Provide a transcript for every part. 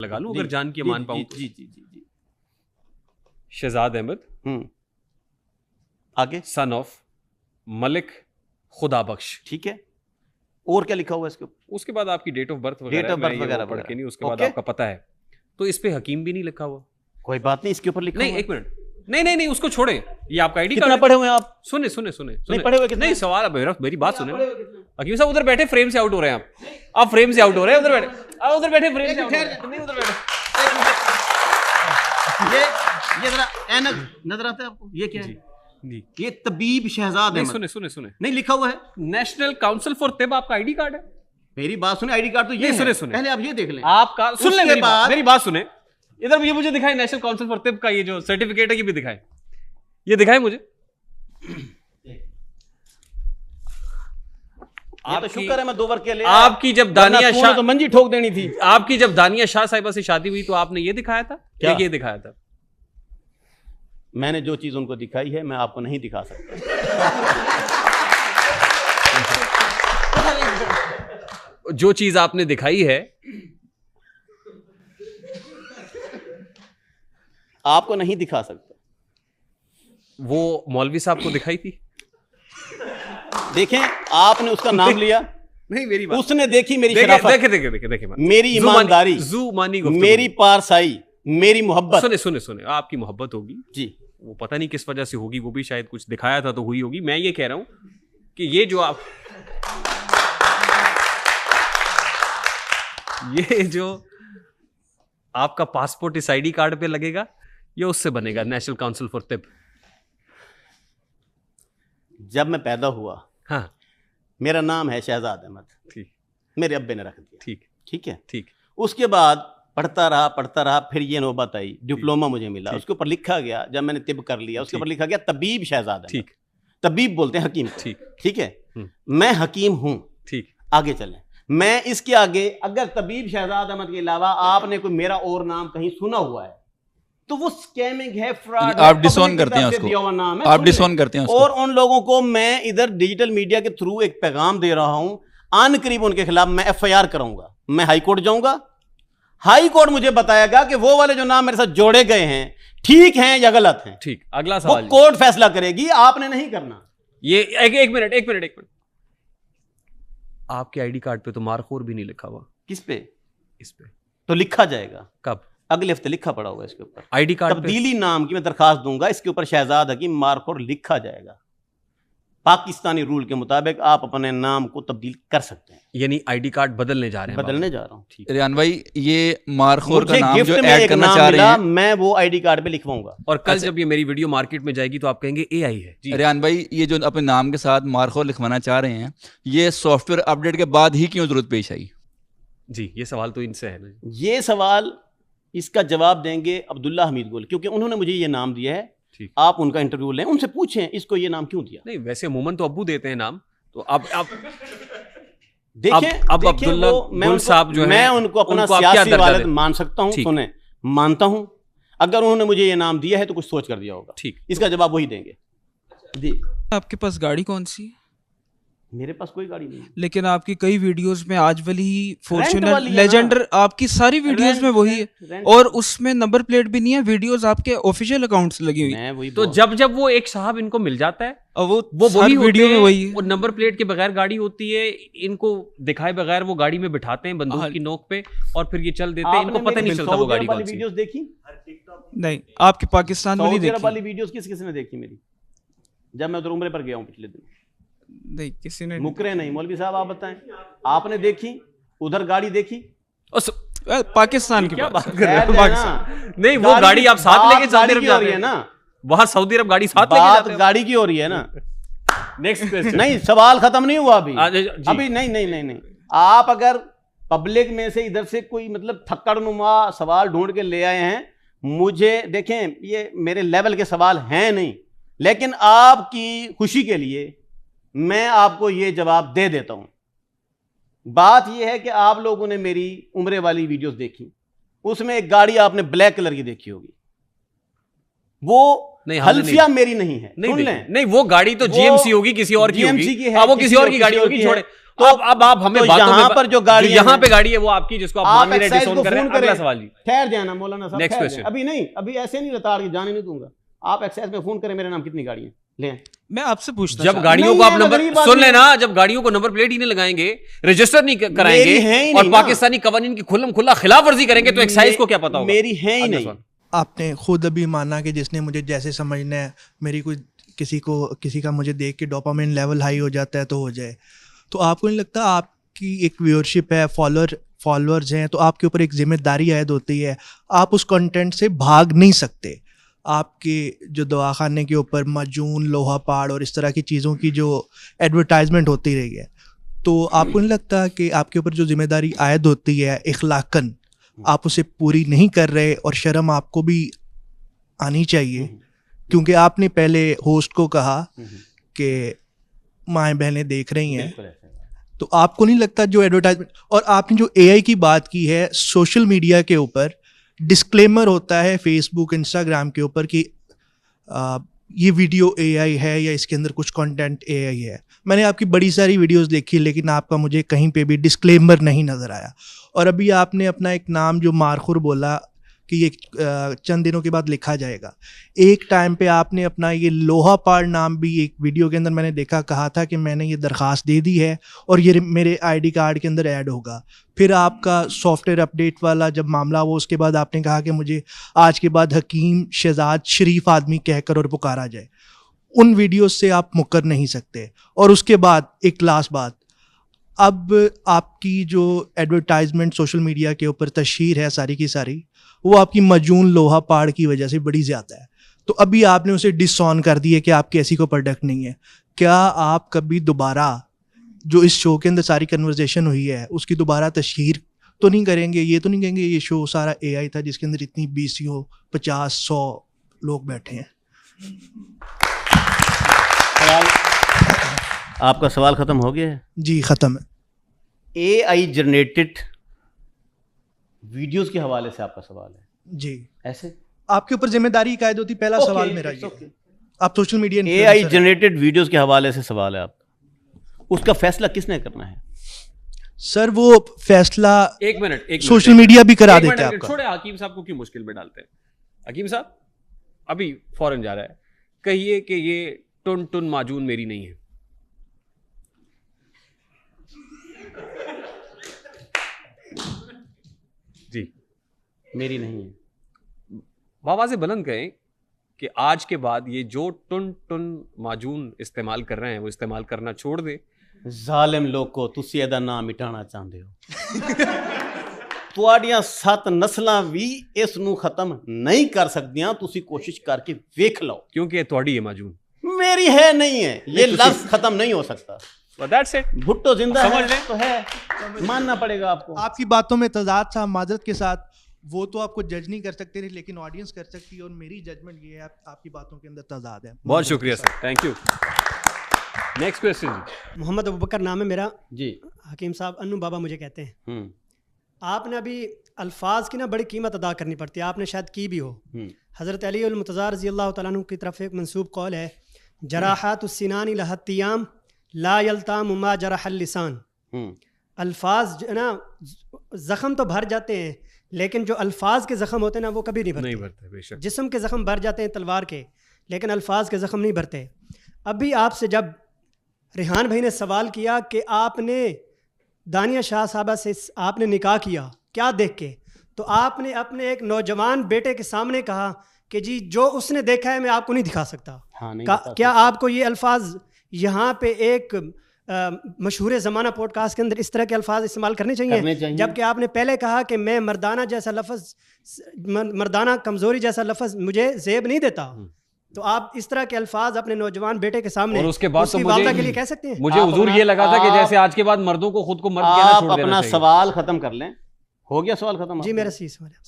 लगा लूं अगर जान के मान पाऊं। जी जी जी जी। शहजाद अहमद आगे सन ऑफ मलिक खुदा बख्श। ठीक है, और क्या लिखा हुआ है इसके ऊपर? उसके बाद आपकी डेट ऑफ बर्थ वगैरह, डेट ऑफ बर्थ वगैरह पढ़ के नहीं, उसके बाद ओके। आपका पता है। तो इस पे हकीम भी नहीं लिखा हुआ। कोई बात नहीं, इसके ऊपर लिखा नहीं हुआ है। एक मिनट, नहीं नहीं नहीं उसको छोड़े, ये आपका आईडी कितना कार्ड। पढ़े हुए हैं आप? सुने सुने सुने नहीं पढ़े हुए कितना? नहीं सवाल अब मेरी बात सुने ना। हकीम साहब उधर बैठे फ्रेम से आउट हो रहे हैं आप फ्रेम से आउट हो रहे हैं, उधर बैठे, आप उधर बैठे फ्रेम से आउट हो रहे हैं। नहीं उधर बैठे, ये जरा ऐनक नजर आता है आपको? ये क्या है? जी ये तबीब शहजाद नहीं अहमद। सुने सुने सुने, नहीं लिखा हुआ है। नेशनल काउंसिल फॉर तिब आपका आईडी कार्ड है। मेरी बात सुने, आईडी कार्ड तो ये नहीं, है। सुने, सुने। पहले आप ये देख लें। आपका सुन ले, उसके बाद मेरी बात सुने। इधर ये मुझे दिखाए नेशनल काउंसिल फॉर तिब का ये जो सर्टिफिकेट है, ये भी दिखाए, ये दिखाए मुझे। ये तो शुक्र है मैं 2 वर्ग के ले आपकी जब दानिया शाह तो मंजी ठोक देनी थी। आपकी जब दानिया शाह साहिबा से शादी हुई तो आपने ये दिखाया था क्या? ये दिखाया था? मैंने जो चीज उनको दिखाई है मैं आपको नहीं दिखा सकता। जो चीज आपने दिखाई है आपको नहीं दिखा सकता। वो मौलवी साहब को दिखाई थी। देखें, आपने उसका नाम लिया, नहीं मेरी बात, उसने देखी मेरी देखे शराफत, देखे देखे देखे देखे मेरी ईमानदारी, जुमानी मेरी पारसाई, मेरी मोहब्बत। सुने सुने सुने, आपकी मोहब्बत होगी जी, वो पता नहीं किस वजह से होगी, वो भी शायद कुछ दिखाया था तो हुई होगी। मैं ये कह रहा हूं कि ये जो आप ये जो आपका पासपोर्ट इस आईडी कार्ड पे लगेगा, ये उससे बनेगा, नेशनल काउंसिल फॉर तिब। जब मैं पैदा हुआ, हाँ मेरा नाम है शहजाद अहमद, ठीक मेरे अब्बे ने रख दिया। ठीक ठीक है। ठीक। उसके बाद पढ़ता रहा, फिर ये नौबत आई, डिप्लोमा मुझे मिला, उसके ऊपर लिखा गया, जब मैंने तिब कर लिया उसके ऊपर लिखा गया तबीब शहजाद अहमद। ठीक। तबीब बोलते हैं हकीम को। ठीक। ठीक है, मैं हकीम हूं। ठीक। आगे चलें, मैं इसके आगे अगर तबीब शहजाद अहमद के अलावा आपने कोई मेरा और नाम कहीं सुना हुआ है तो वो स्कैमिंग है, फ्रॉड है, आप डिसऑन करते हैं उसको, दिया हुआ नाम है, आप सुन डिसऑन लें। करते हैं उसको। और उन लोगों को मैं इधर डिजिटल मीडिया के थ्रू एक पैगाम दे रहा हूं, आन करीब उनके खिलाफ मैं एफआईआर कराऊंगा। मैं हाई कोर्ट जाऊंगा, हाई कोर्ट मुझे बताएगा कि वो वाले जो नाम मेरे साथ जोड़े गए हैं ठीक हैं या गलत हैं। ठीक। अगला वो सवाल, कोर्ट फैसला करेगी, आपने नहीं करना। ये एक मिनट, आपके आईडी कार्ड पे तो मारखोर भी नहीं लिखा हुआ। किस पे? इस पे तो लिखा जाएगा, कब? अगले हफ्ते लिखा पड़ा होगा इसके ऊपर। आईडी कार्ड पे तब्दीली नाम की मैं दरखास्त दूंगा, इसके ऊपर शहजाद हकीम मारखोर लिखा जाएगा। पाकिस्तानी रूल के मुताबिक आप अपने नाम को तब्दील कर सकते हैं। यानी आईडी कार्ड बदलने जा रहे हैं? बदलने जा रहा हूँ। ठीक। रियान भाई, ये मारखोर का मुझे नाम गिफ्ट जो में ऐड एक करना नाम चाह रहे मिला, हैं, मैं वो आईडी कार्ड पे लिखवाऊंगा। और कल जब ये मेरी वीडियो मार्केट में जाएगी तो आप कहेंगे एआई है जी। रियान भाई, ये जो अपने नाम के साथ मारखोर लिखवाना चाह रहे हैं, ये सॉफ्टवेयर अपडेट के बाद ही क्यों जरूरत पेश आई? जी, ये सवाल तो इनसे है ना। ये सवाल इसका जवाब देंगे अब्दुल्ला हमीद गुल, क्योंकि उन्होंने मुझे ये नाम दिया है। ठीक। आप उनका इंटरव्यू लें, उनसे पूछें इसको ये नाम क्यों दिया। नहीं वैसे अमूमन तो अब्बू देते हैं नाम, तो अब देखें अब अब्दुल्ला गुल साहब जो है, मैं उनको अपना उनको आप क्या सियासी दर्जा वालिद दें? मान सकता हूं। ठीक। सुने, मानता हूं, अगर उन्होंने मुझे ये नाम दिया है तो कुछ सोच कर दिया होगा। ठीक। इसका जवाब वही देंगे। जी, आपके पास गाड़ी कौन सी है? मेरे पास कोई गाड़ी नहीं है। लेकिन आपकी कई वीडियोस में आज वाली फॉर्च्यूनर वाली है लेजेंडर, आपकी सारी वीडियोस में वही है, रेंट और उसमें नंबर प्लेट भी नहीं है। वीडियोस आपके ऑफिशियल अकाउंट से लगी हुई, मैं वही तो जब वो एक साहब इनको मिल जाता है, और वो वही वीडियो में वही है। वो नंबर प्लेट के बगैर गाड़ी होती है, इनको दिखाए बगैर वो गाड़ी में बिठाते हैं बंदूक की नोक पे, और फिर ये चल देते हैं, इनको पता नहीं चलता वो गाड़ी कौन सी। वीडियोस देखी? नहीं, आपकी पाकिस्तान वाली सऊदी अरब देखी? वाली वीडियोस किस किसने देखी मेरी? जब मैं उधर उम्रे पर गया हूं पिछले दिन। नहीं, किसी ने मुकरे नहीं, मौलवी साहब आप बताएं, आपने देखी? उधर गाड़ी देखी? पाकिस्तान की क्या बात बात कर रहे हो? है पाकिस्तान नहीं, वो गाड़ी आप साथ लेके सऊदी अरब हो रही जाते है हैं ना, वहां सऊदी अरब गाड़ी साथ लेके बात जाते हैं। गाड़ी की हो रही है ना। Next question. नहीं, सवाल खत्म नहीं हुआ अभी। जी। अभी नहीं। आप अगर पब्लिक में से इधर से कोई मतलब थक्कड़नुमा सवाल ढूंढ के ले आए हैं, मुझे देखें ये मेरे लेवल के सवाल हैं नहीं, लेकिन आपकी खुशी के लिए मैं आपको ये जवाब दे देता हूं। बात यह है कि आप लोगों ने मेरी उम्रे वाली वीडियोस देखी, उसमें एक गाड़ी आपने ब्लैक कलर की देखी होगी, वो हल्फिया मेरी नहीं है। सुन लें, नहीं वो गाड़ी तो जीएमसी होगी, किसी और की होगी। GMC की है, वो किसी और की गाड़ी होगी, छोड़े। तो अब आप हमें तो बातों यहाँ में पर जो गाड़ी यहाँ पे गाड़ी है वो आपकी, जिसको आप मान नहीं रहे, एक्साइज डिसऑन को कर रहे फोन हैं। अगला करें। सवाल जी, ठहर जाना मौलाना साहब, नेक्स्ट ठहर क्वेश्चन। जाएं। अभी नहीं, अभी ऐसे नहीं लताड़ के जाने नहीं दूंगा। आप एक्साइज में फोन करें, मेरे नाम कितनी गाड़ियां ले। मैं आपसे पूछना जब चाहता गाड़ियों नहीं को है, आप मैं नंबर गरीब सुन आदमी लेना, जब गाड़ियों को नंबर प्लेट ही नहीं लगाएंगे, रजिस्टर नहीं मेरी कराएंगे है ही और नहीं ना। पाकिस्तानी कवानीन की खुल्लम खुल्ला खिलाफ वर्जी करेंगे तो एक्साइज को क्या पता होगा? मेरी है ही अगला नहीं। सवाल। आपने खुद अभी माना कि जिसने मुझे जैसे समझना है, मेरी कोई किसी का मुझे देख के डोपामिन लेवल हाई हो जाता है तो हो जाए। तो आपको नहीं लगता आपकी एक व्यूअरशिप है, फॉलोअर्स हैं, तो आपके ऊपर एक जिम्मेदारी आयद होती है, आप उस कंटेंट से भाग नहीं सकते। आपके जो दवाखाने के ऊपर मजून, लोहा पहाड़ और इस तरह की चीज़ों की जो एडवर्टाइजमेंट होती रही है, तो आपको नहीं लगता कि आपके ऊपर जो जिम्मेदारी आयद होती है इखलाकन, आप उसे पूरी नहीं कर रहे, और शर्म आपको भी आनी चाहिए? क्योंकि आपने पहले होस्ट को कहा कि माएँ बहनें देख रही हैं, तो आपको नहीं लगता जो एडवर्टाइजमेंट, और आपने जो एआई की बात की है, सोशल मीडिया के ऊपर डिस्क्लेमर होता है फेसबुक, इंस्टाग्राम के ऊपर कि ये वीडियो एआई है या इसके अंदर कुछ कंटेंट एआई है। मैंने आपकी बड़ी सारी वीडियोस देखी, लेकिन आपका मुझे कहीं पे भी डिस्क्लेमर नहीं नज़र आया। और अभी आपने अपना एक नाम जो मारखुर बोला कि ये चंद दिनों के बाद लिखा जाएगा, एक टाइम पे आपने अपना ये लोहा पाड़ नाम भी एक वीडियो के अंदर मैंने देखा, कहा था कि मैंने ये दरख्वास्त दे दी है और ये मेरे आईडी कार्ड के अंदर ऐड होगा। फिर आपका सॉफ्टवेयर अपडेट वाला जब मामला हुआ, उसके बाद आपने कहा कि मुझे आज के बाद हकीम शहजाद शरीफ आदमी कहकर और पुकारा जाए। उन वीडियोस से आप मुकर नहीं सकते। और उसके बाद एक लास्ट बात, अब आपकी जो एडवर्टाइजमेंट सोशल मीडिया के ऊपर तशहीर है सारी की सारी, वो आपकी मजून लोहा पहाड़ की वजह से बड़ी ज़्यादा है। तो अभी आपने उसे डिसऑन कर दिया कि आपकी ऐसी कोई प्रोडक्ट नहीं है। क्या आप कभी दोबारा जो इस शो के अंदर सारी कन्वर्सेशन हुई है उसकी दोबारा तशहीर तो नहीं करेंगे? ये तो नहीं कहेंगे ये शो सारा एआई था जिसके अंदर इतनी 20 50 100 लोग बैठे हैं? आपका सवाल खत्म हो गया है? जी ख़त्म है। एआई जनरेटेड वीडियोस के हवाले से आपका सवाल है जी, ऐसे? आपके ऊपर जिम्मेदारी कायद होती। पहला सवाल मेरा ये है। आप social media AI generated videos के हवाले से सवाल है आपका, उसका फैसला किसने करना है? सर वो फैसला एक मिनट सोशल मीडिया भी करा देता है आपका। छोड़े, हकीम साहब को क्यों मुश्किल में डालते हैं? हकीम साहब अभी फौरन जा रहा है, कहिए कि ये टुन टुन माजून मेरी नहीं है। जी मेरी नहीं है। आवाज़ें बुलंद कहें कि आज के बाद ये जो टुन टुन माजून इस्तेमाल कर रहे हैं वो इस्तेमाल करना छोड़ दे। ਜ਼ਾਲਿਮ ਲੋਕੋ, ਤੁਸੀਂ ਇਹਦਾ ਨਾਮ ਮਿਟਾਉਣਾ ਚਾਹੁੰਦੇ ਹੋ। ਤੁਹਾਡੀਆਂ 7 ਨਸਲਾਂ ਵੀ ਇਸ ਨੂੰ ਖਤਮ नहीं कर सकदियां, ਤੁਸੀਂ कोशिश करके वेख लो। क्योंकि ये थोड़ी है माजून, मेरी है नहीं है, ये लफ्ज खत्म नहीं हो सकता। That's it. भुट्टो जिंदा समझ है लें। तो है, मानना पड़ेगा आपको। आपकी बातों में तजाद था, माजरत के साथ, वो तो आपको जज नहीं कर सकते लेकिन ऑडियंस कर सकती है, और मेरी जजमेंट ये है आपकी बातों के अंदर तजाद है। बहुत शुक्रिया sir, thank you. Next question. Mohammed Abubakar नाम है मेरा जी। हकीम साहब अन्नू बाबा मुझे कहते हैं। आपने अभी अल्फाज की ना बड़ी कीमत अदा करनी पड़ती है, आपने शायद की भी हो। हज़रत अली अल मुर्तज़ा रज़ी अल्लाह तआला अन्हु की तरफ एक मंसूब कौल है, जराहत उस्सिनानी लहत्तियाम ला यल्ताम मा जरहल लिसान। अल्फाज ना ज़ख़म तो भर जाते हैं, लेकिन जो अल्फाज के ज़ख़म होते हैं ना वो कभी नहीं भरते। बेशक जिस्म के ज़ख़म भर जाते हैं तलवार के, लेकिन अल्फाज के ज़ख़म नहीं भरते। अभी आपसे जब रिहान भाई ने सवाल किया कि आपने दानिया शाह साहबा से आपने निकाह किया क्या देख के, तो आपने अपने एक नौजवान बेटे के सामने कहा कि जी जो उसने देखा है मैं आपको नहीं दिखा सकता। हाँ, नहीं क्या आपको ये अल्फाज यहाँ पे एक मशहूर ज़माना पॉडकास्ट के अंदर इस तरह के अल्फाज इस्तेमाल करने चाहिए? जबकि आपने पहले कहा कि मैं मर्दाना जैसा लफ्ज़, मर्दाना कमज़ोरी जैसा लफ्ज़ मुझे ज़ेब नहीं देता। तो आप इस तरह के अल्फाज अपने नौजवान बेटे के सामने और उसके बाद तो वालदा के लिए कह सकते हैं? मुझे हुजूर ये लगा था कि जैसे आज के बाद मर्दों को खुद को मर्द कहना छोड़ देना चाहिए। अपना सवाल खत्म कर लें। हो गया सवाल खत्म? जी मेरा सही सवाल है।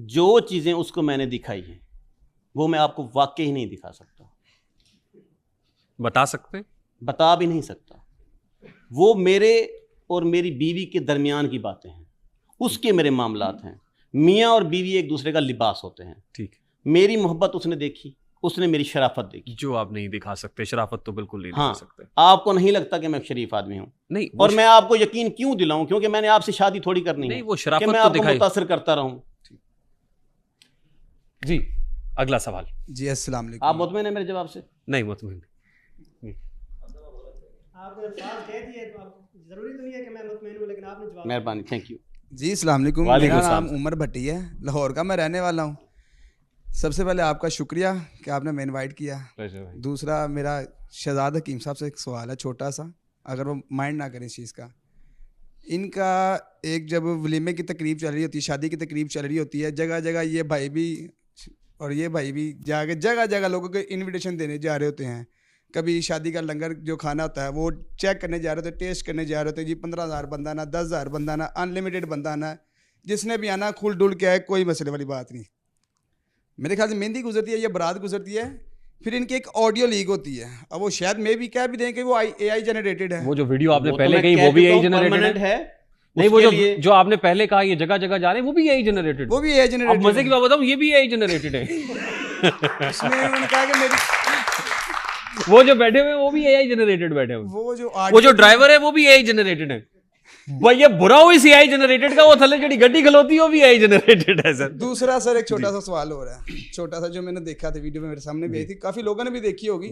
जो चीजें उसको मैंने दिखाई हैं वो मैं आपको वाकई ही नहीं दिखा सकता। बता सकते? बता भी नहीं सकता। वो मेरे और मेरी बीवी के दरमियान की बातें हैं, उसके मेरे मामलात हैं। मियाँ और बीवी एक दूसरे का लिबास होते हैं। ठीक। मेरी मोहब्बत उसने देखी, उसने मेरी शराफत देखी, जो आप नहीं दिखा सकते, शराफत तो बिल्कुल नहीं हाँ, दिखा सकते। आपको नहीं लगता कि मैं एक शरीफ आदमी हूँ? नहीं, और मैं आपको यकीन क्यों दिलाऊं? क्योंकि मैंने आपसे शादी थोड़ी करनी नहीं, है वो कि शराफत मैं तो आपको दिखाई। मुतासिर करता रहूं। जी, अगला सवाल। जी अस्सलाम वालेकुम। आप मुतमईन है मेरे जवाब से? नहीं, मुतमईन। आपने अल्फाज कह दिए तो आप जरूरी तो नहीं है कि मैं मुतमईन हूं, लेकिन आपने जवाब मेहरबानी, थैंक यू। जी अस्सलाम वालेकुम। वालेकुम मेरा सलाम। नाम उमर भट्टी है, लाहौर का मैं रहने वाला हूँ। सबसे पहले आपका शुक्रिया कि आपने मैं इनवाइट किया। दूसरा मेरा शहजाद हकीम साहब से एक सवाल है छोटा सा, अगर वो माइंड ना करें इस चीज़ का। इनका एक जब वलीमे की तकरीब चल रही होती है, शादी की तकरीब चल रही होती है, जगह जगह ये भाई भी और ये भाई भी जाके जगह जगह लोगों को इनविटेशन देने जा रहे होते हैं। कभी शादी का लंगर जो खाना होता है वो चेक करने जा रहे होते, टेस्ट करने जा रहे होते। जी 15,000 बंदा ना, 10,000 बंदा ना, अनलिमिटेड बंदा ना, जिसने भी आना खुल डुल के आए, कोई मसले वाली बात नहीं। मेरे ख्याल से मेहंदी गुजरती है या बारात गुजरती है, फिर इनकी एक ऑडियो लीक होती है। अब वो शायद मे भी कह भी दें कि वो AI जनरेटेड है। वो जो वीडियो आपने वो तो पहले मैं कही कह वो भी चुका AI हूं, जनरेटेड permanent है। है। नहीं, वो उसके लिए- जो आपने पहले कहा ये जगह जगह जा रहे हैं, वो भी AI जनरेटेड। वो भी AI अब जनरेटेड मजे की बात बताऊं, ये भी AI जनरेटेड है। इसमें उन्होंने कहा कि मेरी वो जो बैठे हुए हैं वो भी AI जनरेटेड बैठे हुए हैं। वो जो वो जो ड्राइवर है वो भी AI जनरेटेड है। भाई ये बुरा हो इस AI जनरेटेड का, वो थले जड़ी गड्डी खलोती है वो भी AI जनरेटेड है सर। दूसरा सर एक छोटा सा सवाल हो रहा है, छोटा सा जो मैंने देखा था वीडियो में मेरे सामने भी आई थी, काफ़ी लोगों ने भी देखी होगी।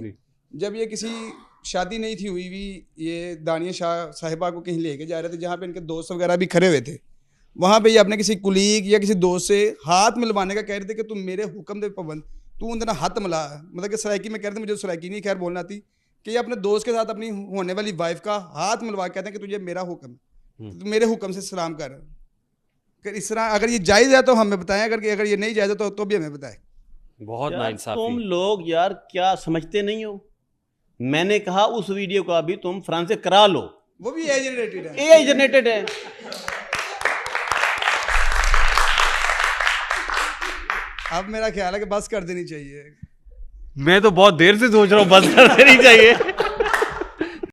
जब ये किसी शादी नहीं थी हुई भी, ये दानिया शाह साहिबा को कहीं लेके जा रहे थे जहाँ पे इनके दोस्त वगैरह भी खड़े हुए थे, वहाँ पे ये अपने किसी कुलीग या किसी दोस्त से हाथ मिलवाने का कह रहे थे कि तुम मेरे हुक्म दे पाबंद, तू उनके ना हाथ मिला। मतलब कि सराइकी में कह रहे थे, मुझे सराइकी नहीं खैर बोलना थी, कि ये अपने दोस्त के साथ अपनी होने वाली वाइफ का हाथ मिलवा के कहते हैं कि तुझे मेरा हुक्म, तो मेरे हुक्म से सलाम कर। इस तरह अगर ये जायज़ है तो हमें बताएं, अगर ये नहीं जायज़ है तो भी हमें बताएं। बहुत यार, नाइंसाफी। तुम लोग यार क्या समझते नहीं हो? मैंने कहा उस वीडियो का भी तुम फ्रांस से करा लो, वो भी AI जनरेटेड है। AI जनरेटेड है। अब मेरा ख्याल है कि बस कर देनी चाहिए। मैं तो बहुत देर से सोच रहा हूँ बंद कर देनी चाहिए।